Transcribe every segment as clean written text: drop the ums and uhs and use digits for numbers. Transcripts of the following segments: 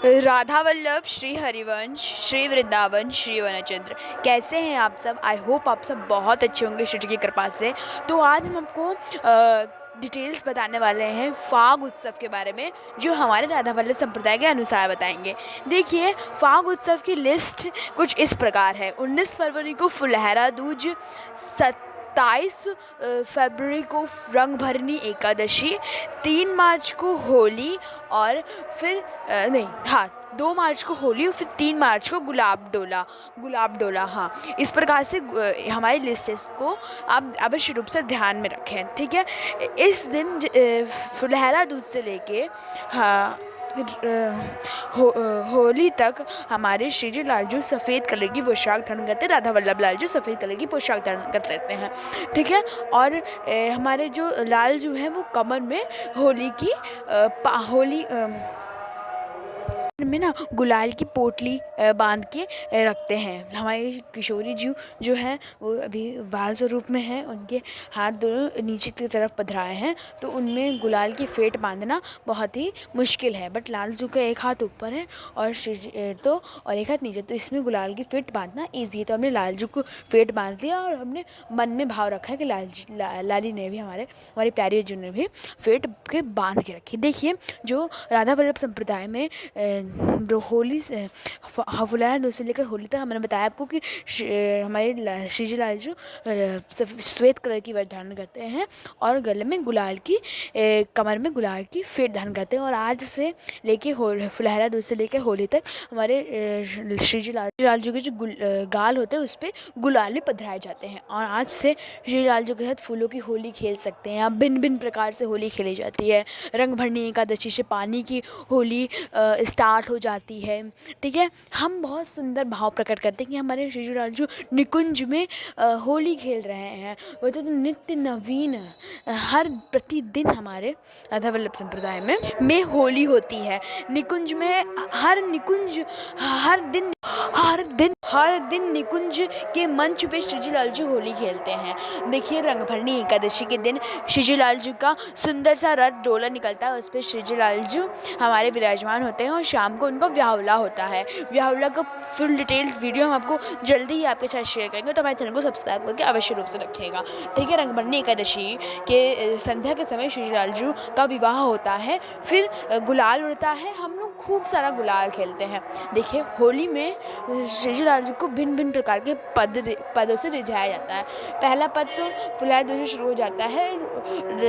राधा वल्लभ, श्री हरिवंश, श्री वृंदावन, श्री वनचंद्र। कैसे हैं आप सब? आई होप आप सब बहुत अच्छे होंगे श्री जी की कृपा से। तो आज हम आपको डिटेल्स बताने वाले हैं फाग उत्सव के बारे में, जो हमारे राधा वल्लभ संप्रदाय के अनुसार बताएंगे। देखिए, फाग उत्सव की लिस्ट कुछ इस प्रकार है। 19 फरवरी को फुलहरा दूज, 27 फरवरी को रंगभरनी एकादशी, 3 मार्च को होली, और फिर 2 मार्च को होली और फिर 3 मार्च को गुलाब डोला। हाँ, इस प्रकार से हमारी लिस्ट है, इसको आप अवश्य रूप से ध्यान में रखें। ठीक है, इस दिन फुलहरा दूज से लेके हाँ होली तक हमारे श्री जी लालजू सफ़ेद कलर की पोशाक धारण करते हैं। राधा वल्लभ लालजू सफ़ेद कलर की पोशाक धारण कर लेते हैं। ठीक है, और हमारे जो लालजू हैं वो कमर में होली की होली में ना गुलाल की पोटली बांध के रखते हैं। हमारे किशोरी जी जो हैं वो अभी बाल स्वरूप में हैं, उनके हाथ दोनों नीचे की तरफ पधराए हैं, तो उनमें गुलाल की फेंट बांधना बहुत ही मुश्किल है। बट लालजू का एक हाथ ऊपर है और और एक हाथ नीचे, तो इसमें गुलाल की फेंट बांधना ईजी है। तो हमने लालजू को फेंट बांध दिया और हमने मन में भाव रखा है कि लाली ने भी हमारी प्यारी अर्जुन ने भी फेंट के बांध के रखी। देखिए, जो राधा वल्लभ संप्रदाय में जो होली फुलहरा दूज से लेकर होली तक हमने बताया आपको कि हमारे श्री जी लालजू श्वेत कलर की वस्त्र धारण करते हैं और गले में गुलाल की कमर में गुलाल की फेंट धारण करते हैं। और आज से लेके फुलहरा दूज से लेकर होली तक हमारे श्री जी लालजू के जो गाल होते हैं उस पर गुलाल भी पधराए जाते हैं। और आज से श्री लालजू के साथ फूलों की होली खेल सकते हैं। यहाँ भिन्न भिन्न प्रकार से होली खेली जाती है। रंगभरनी एकादशी से पानी की होली स्टार्ट हो जाती है। ठीक है, हम बहुत सुंदर भाव प्रकट करते हैं कि हमारे श्री जी लालजू निकुंज में होली खेल रहे हैं। वो तो नित्य नवीन हर प्रतिदिन हमारे राधा वल्लभ संप्रदाय में होली होती है। निकुंज में हर दिन निकुंज के मंच पे श्री जी लालजू होली खेलते हैं। देखिए, रंगभरनी एकादशी के दिन श्री जी लालजू का सुंदर सा रथ डोला निकलता है, उस पर श्री जी लालजू हमारे विराजमान होते हैं और शाम को उनका व्याहुला होता है। व्याहुला का फुल डिटेल्स वीडियो हम आपको जल्दी ही आपके साथ शेयर करेंगे, तो हमारे चैनल को सब्सक्राइब करके अवश्य रूप से रखिएगा। ठीक है, रंगभरनी एकादशी के संध्या के समय श्री जी लालजू का विवाह होता है, फिर गुलाल उड़ता है, हम लोग खूब सारा गुलाल खेलते हैं। देखिए, होली में श्री जी लालजू को भिन्न भिन्न प्रकार के पदों से रिझाया जाता है। पहला पद तो फुलहरा दूज से शुरू हो जाता है,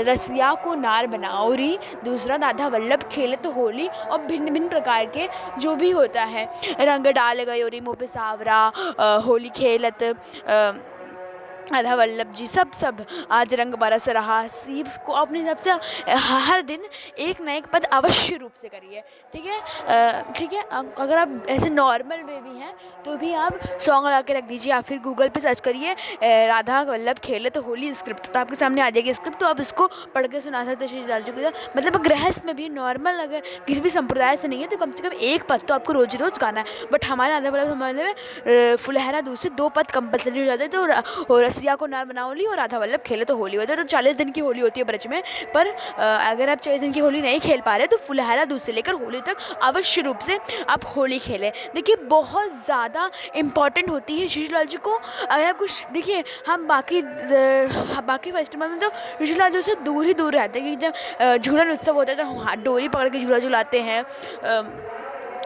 रसिया को नार बनाओ री। दूसरा, राधा वल्लभ खेले तो होली, और भिन्न भिन्न प्रकार के जो भी होता है, रंग डाल गयो री मुँह पे सावरा, होली खेलत राधा वल्लभ जी, सब आज रंग बरस रहा। सीप को अपने हिसाब से हर दिन एक ना एक पद अवश्य रूप से करिए। ठीक है, ठीक है। अगर आप ऐसे नॉर्मल वे भी हैं तो भी आप सॉन्ग लगा के रख दीजिए, या फिर गूगल पे सर्च करिए राधा वल्लभ खेले तो होली स्क्रिप्ट, तो आपके सामने आ जाएगी स्क्रिप्ट, तो आप इसको पढ़ के सुना सकते हैं श्री लालजू को। मतलब गृहस्थ में भी नॉर्मल अगर किसी भी संप्रदाय से नहीं है तो कम से कम एक पद तो आपको रोज रोज गाना है। बट हमारे राधा वल्लभ संप्रदाय में फुलहरा दूज से 2 पद कंपलसरी हो जाते हैं, तो रसिया को नार बनाओ ली और राधा वल्लभ खेले तो होली होता है। तो 40 दिन की होली होती है ब्रज में, पर अगर आप 40 दिन की होली नहीं खेल पा रहे तो फुलहरा दूज से लेकर होली तक अवश्य रूप से आप होली खेलें। देखिए, बहुत ज़्यादा इम्पॉर्टेंट होती है श्री लालजू को। अगर आप कुछ देखिए, हम बाकी फेस्टिवल में तो श्री लालजू से दूर ही दूर रहते हैं, क्योंकि जब झूलन उत्सव होता है तो हम डोरी पकड़ के झूला झुलाते हैं,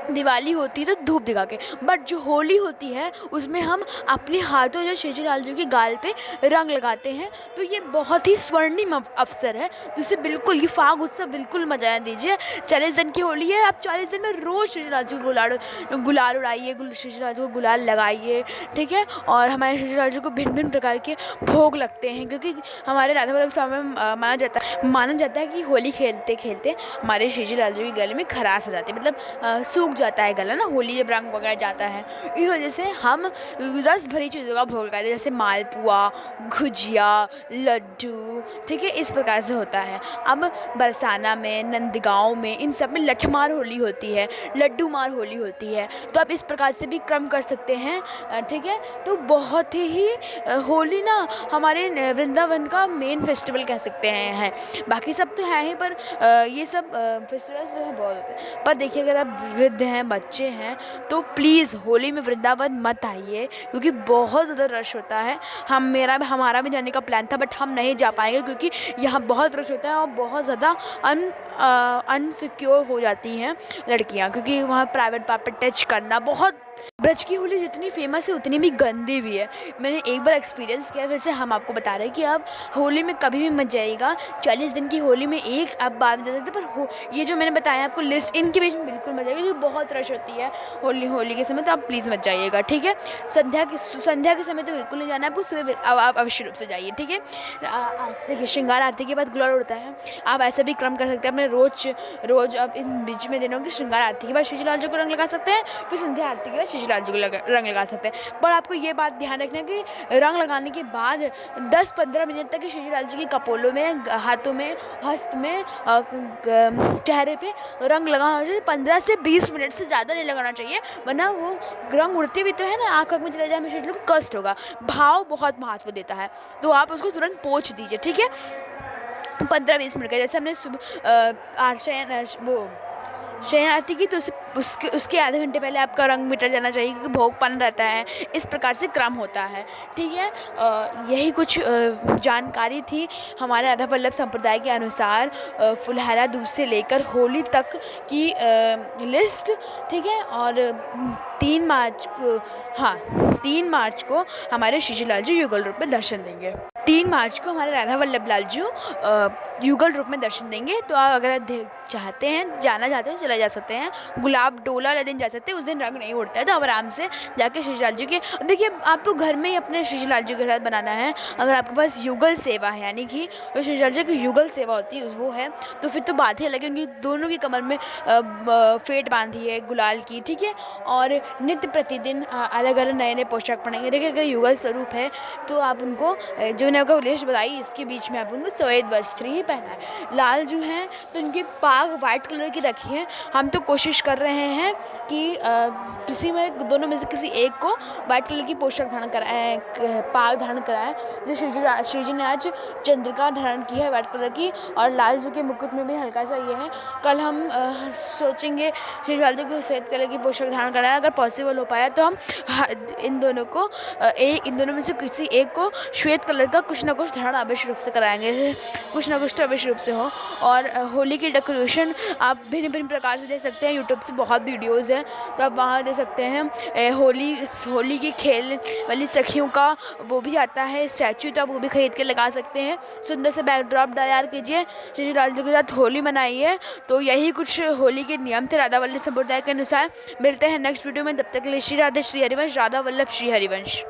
दिवाली होती है तो धूप दिखा के। बट जो होली होती है उसमें हम अपने हाथों जो श्री जी लालजू के गाल पे रंग लगाते हैं, तो ये बहुत ही स्वर्णिम अवसर है, जिससे बिल्कुल ये फाग उत्सव बिल्कुल मजा दीजिए। 40 दिन की होली है, आप 40 दिन में रोज़ श्री जी लालजू को गुलाल उड़ाइए, श्री जी लालजू को गुलाल लगाइए। ठीक है, और हमारे श्री जी लालजू को भिन्न भिन्न प्रकार के भोग लगते हैं, क्योंकि हमारे राधा वल्लभ स्वामी में माना जाता है कि होली खेलते खेलते हमारे श्री जी लालजू के गले में खराश आ जाती है, मतलब सूख जाता है गला ना, होली जब रंग वगैरह जाता है। इस वजह से हम रस भरी चीज़ों का भोग लगाते हैं, जैसे मालपुआ, गुजिया, लड्डू। ठीक है, इस प्रकार से होता है। अब बरसाना में, नंदगांव में, इन सब में लठमार होली होती है, लड्डू मार होली होती है, तो आप इस प्रकार से भी क्रम कर सकते हैं। ठीक है, तो बहुत ही होली ना हमारे वृंदावन का मेन फेस्टिवल कह सकते हैं। बाकी सब तो है ही, पर ये सब फेस्टिवल्स जो हैं बहुत होते हैं। पर देखिए, अगर आप वृद्ध हैं, बच्चे हैं, तो प्लीज़ होली में वृंदावन मत आइए, क्योंकि बहुत ज़्यादा रश होता है। हमारा भी जाने का प्लान था, बट हम नहीं जा पाएंगे क्योंकि यहाँ बहुत रश होता है और बहुत ज़्यादा अनसिक्योर हो जाती हैं लड़कियाँ, क्योंकि वहाँ प्राइवेट पार्ट पे टच करना बहुत। ब्रज की होली जितनी फेमस है उतनी भी गंदी भी है। मैंने एक बार एक्सपीरियंस किया, वैसे हम आपको बता रहे हैं कि आप होली में कभी भी मत जाइएगा। 40 दिन की होली में एक आप बात बता सकते, पर ये जो मैंने बताया आपको लिस्ट, इनके बीच में बिल्कुल मत जाइएगा क्योंकि बहुत रश होती है होली के समय, तो आप प्लीज़ मत जाइएगा, ठीक है। संध्या के समय तो बिल्कुल नहीं जाना है आपको, सुबह आप अवश्य रूप से जाइए, ठीक है। देखिए, श्रृंगार आरती के बाद गुलाल उड़ता है। आप ऐसा भी क्रम कर सकते हैं अपने रोज़ आप इन बीच में दिनों की श्रृंगार आरती के बाद श्रीजीलाल जी को रंग लगा सकते हैं, फिर संध्या आरती के बाद श्रीजीलाल जी को रंग लगा सकते हैं। पर आपको ये बात ध्यान रखना है कि रंग लगाने के बाद 10-15 मिनट तक श्रीजीलाल जी के कपोलों में, हाथों में, हस्त में, चेहरे पे रंग लगाना चाहिए। 15 से 20 मिनट से ज़्यादा नहीं लगाना चाहिए, वरना वो रंग उड़ते भी तो है ना, आँख में चले जाए, हमें श्रीजीलाल को कष्ट होगा। भाव बहुत महत्व देता है, तो आप उसको तुरंत पोंछ दीजिए, ठीक है। 15-20 मिनट का, जैसे हमने शयन आरती की, तो उसके आधे घंटे पहले आपका रंग मिट जाना चाहिए, क्योंकि भोगपन रहता है। इस प्रकार से क्रम होता है, ठीक है। यही कुछ जानकारी थी हमारे राधा वल्लभ संप्रदाय के अनुसार फुलहारा दूज से लेकर होली तक की लिस्ट, ठीक है। और 3 मार्च को हमारे श्रीजीलाल जी युगल रूप में दर्शन देंगे। 3 मार्च को हमारे राधा वल्लभ लाल जी युगल रूप में दर्शन देंगे। तो आप अगर चाहते हैं, जाना चाहते हैं, चले जा सकते हैं। गुलाब डोला वाले दिन जा सकते हैं, उस दिन रंग नहीं उड़ता है, तो आप आराम से जाके श्रीजीलाल जी के, देखिए आपको घर में ही अपने श्रीजीलाल जी के साथ बनाना है। अगर आपके पास युगल सेवा है, यानी कि जो श्रीजीलाल जी की युगल सेवा होती है वो है, तो फिर तो बात ही अलग है। उनकी दोनों की कमर में फेट बांधी है गुलाल की, ठीक है। और नित्य प्रतिदिन अलग अलग नए नए पोशाक पहनेंगे। देखिए, अगर युगल स्वरूप है तो आप उनको, जो मैंने आपको लिस्ट बताई, इसके बीच में आप उनको सफ़ेद वस्त्र ही पहना है। लाल जो हैं तो उनकी पाग वाइट कलर की रखी है। हम तो कोशिश कर रहे हैं कि दोनों में से किसी एक को वाइट कलर की पोशाक धारण कराएं, पाग धारण कराएं। जैसे श्री जी ने आज चंद्रिका धारण की है वाइट कलर की, और लाल जी के मुकुट में भी हल्का सा ये है। कल हम सोचेंगे श्री लाल जी को सफ़ेद कलर की पोशाक धारण कराएं। अगर पॉसिबल हो पाया तो हम इन दोनों में से किसी एक को श्वेत कलर का कुछ ना कुछ धारण अवश्य रूप से कराएंगे, कुछ ना कुछ तो अवश्य रूप से हो। और होली की डेकोरेशन आप भिन्न प्रकार से देख सकते हैं। यूट्यूब से बहुत वीडियोज़ हैं, तो आप वहाँ देख सकते हैं। होली की खेल वाली सखियों का वो भी आता है स्टैचू, तो आप वो भी खरीद के लगा सकते हैं। सुंदर से बैकड्रॉप तैयार कीजिए, श्री लाल जी के साथ होली मनाइए। तो यही कुछ होली के नियम थे राधा वल्लभ संप्रदाय के अनुसार। मिलते हैं नेक्स्ट वीडियो में, तब तक के लिए श्री राधे श्री हरिवंश, राधा वल्लभ श्री हरिवंश।